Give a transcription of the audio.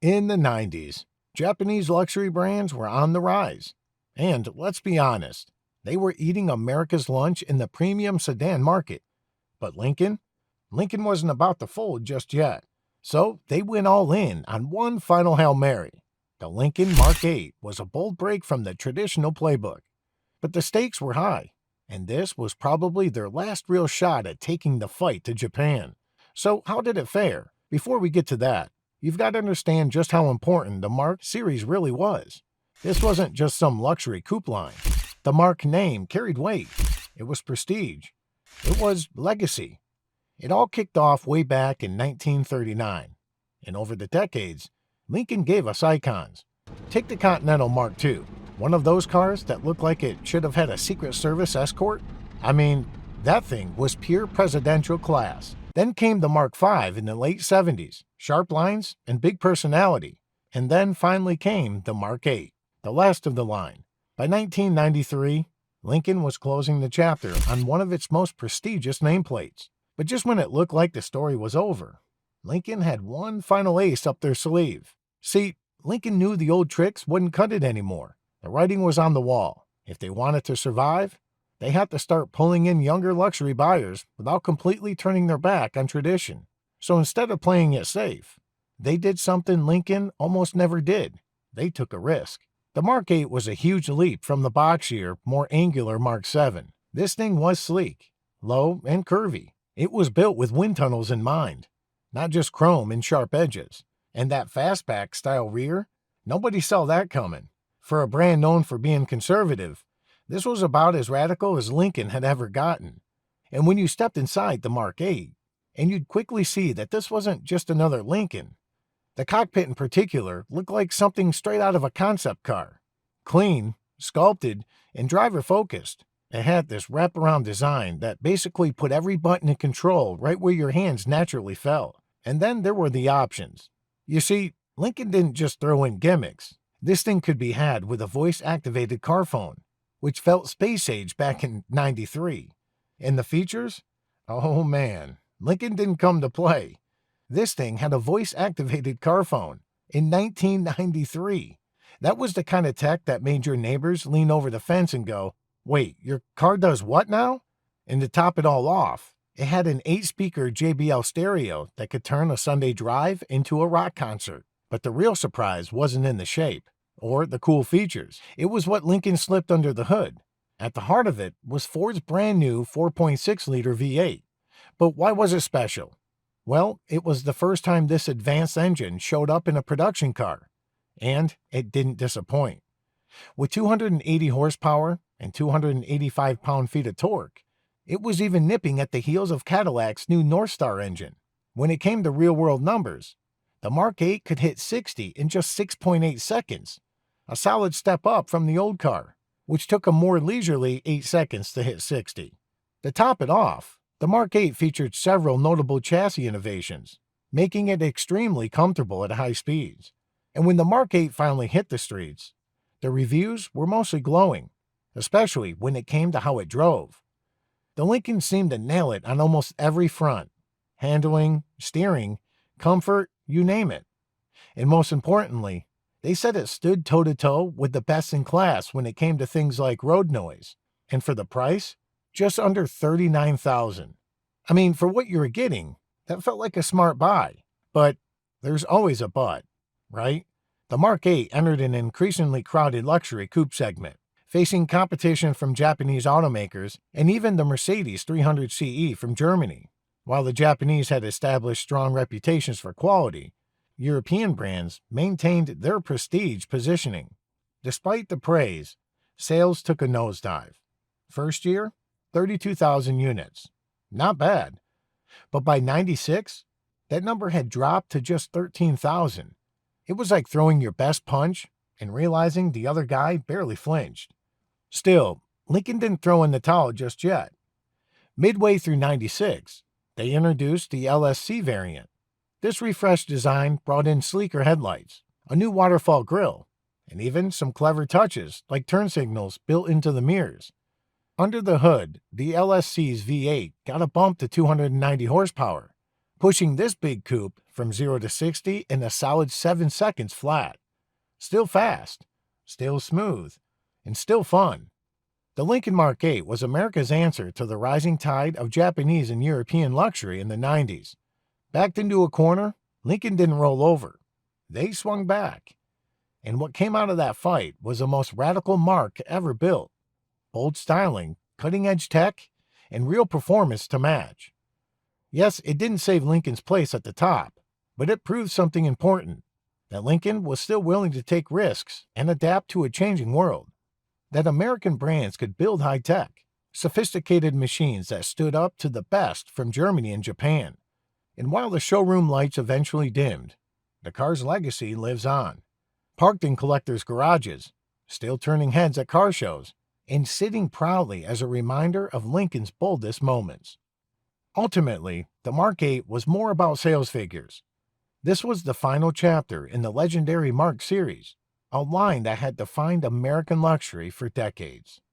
In the 90s, Japanese luxury brands were on the rise. And let's be honest, they were eating America's lunch in the premium sedan market. But Lincoln wasn't about to fold just yet. So they went all in on one final Hail Mary. The Lincoln Mark 8 was a bold break from the traditional playbook. But the stakes were high, and this was probably their last real shot at taking the fight to Japan. So how did it fare? Before we get to that, you've got to understand just how important the Mark series really was. This wasn't just some luxury coupe line. The Mark name carried weight. It was prestige. It was legacy. It all kicked off way back in 1939. And over the decades, Lincoln gave us icons. Take the Continental Mark II, one of those cars that looked like it should have had a Secret Service escort. I mean, that thing was pure presidential class. Then came the Mark V in the late 70s, sharp lines and big personality. And then finally came the Mark 8, the last of the line. By 1993, Lincoln was closing the chapter on one of its most prestigious nameplates. But just when it looked like the story was over, Lincoln had one final ace up their sleeve. See, Lincoln knew the old tricks wouldn't cut it anymore. The writing was on the wall. If they wanted to survive, they had to start pulling in younger luxury buyers without completely turning their back on tradition. So instead of playing it safe, they did something Lincoln almost never did. They took a risk. The Mark 8 was a huge leap from the boxier, more angular Mark 7. This thing was sleek, low, and curvy. It was built with wind tunnels in mind, not just chrome and sharp edges. And that fastback style rear, nobody saw that coming. For a brand known for being conservative, this was about as radical as Lincoln had ever gotten. And when you stepped inside the Mark 8, and you'd quickly see that this wasn't just another Lincoln. The cockpit in particular looked like something straight out of a concept car. Clean, sculpted, and driver-focused. It had this wraparound design that basically put every button in control right where your hands naturally fell. And then there were the options. You see, Lincoln didn't just throw in gimmicks. This thing could be had with a voice-activated car phone, which felt space-age back in '93. And the features? Oh man, Lincoln didn't come to play. This thing had a voice-activated car phone in 1993. That was the kind of tech that made your neighbors lean over the fence and go, "Wait, your car does what now?" And to top it all off, it had an 8-speaker JBL stereo that could turn a Sunday drive into a rock concert. But the real surprise wasn't in the shape or the cool features. It was what Lincoln slipped under the hood. At the heart of it was Ford's brand new 4.6-liter V8. But why was it special? Well, it was the first time this advanced engine showed up in a production car. And it didn't disappoint. With 280 horsepower and 285 pound-feet of torque, it was even nipping at the heels of Cadillac's new Northstar engine. When it came to real-world numbers, the Mark 8 could hit 60 in just 6.8 seconds, a solid step up from the old car, which took a more leisurely 8 seconds to hit 60. To top it off, the Mark 8 featured several notable chassis innovations, making it extremely comfortable at high speeds. And when the Mark 8 finally hit the streets, the reviews were mostly glowing, especially when it came to how it drove. The Lincoln seemed to nail it on almost every front: handling, steering, comfort, you name it. And most importantly, they said it stood toe-to-toe with the best in class when it came to things like road noise. And for the price, just under $39,000. I mean, for what you were getting, that felt like a smart buy. But there's always a but, right? The Mark 8 entered an increasingly crowded luxury coupe segment, facing competition from Japanese automakers and even the Mercedes 300 CE from Germany. While the Japanese had established strong reputations for quality, European brands maintained their prestige positioning. Despite the praise, sales took a nosedive. First year, 32,000 units. Not bad. But by '96, that number had dropped to just 13,000. It was like throwing your best punch and realizing the other guy barely flinched. Still, Lincoln didn't throw in the towel just yet. Midway through '96, they introduced the LSC variant. This refreshed design brought in sleeker headlights, a new waterfall grille, and even some clever touches like turn signals built into the mirrors. Under the hood, the LSC's V8 got a bump to 290 horsepower, pushing this big coupe from 0 to 60 in a solid 7 seconds flat. Still fast, still smooth, and still fun. The Lincoln Mark 8 was America's answer to the rising tide of Japanese and European luxury in the 90s. Backed into a corner, Lincoln didn't roll over. They swung back. And what came out of that fight was the most radical Mark ever built. Bold styling, cutting-edge tech, and real performance to match. Yes, it didn't save Lincoln's place at the top, but it proved something important, that Lincoln was still willing to take risks and adapt to a changing world. That American brands could build high-tech, sophisticated machines that stood up to the best from Germany and Japan. And while the showroom lights eventually dimmed, the car's legacy lives on. Parked in collectors' garages, still turning heads at car shows, and sitting proudly as a reminder of Lincoln's boldest moments. Ultimately, the Mark 8 was more about sales figures. This was the final chapter in the legendary Mark series, a line that had defined American luxury for decades.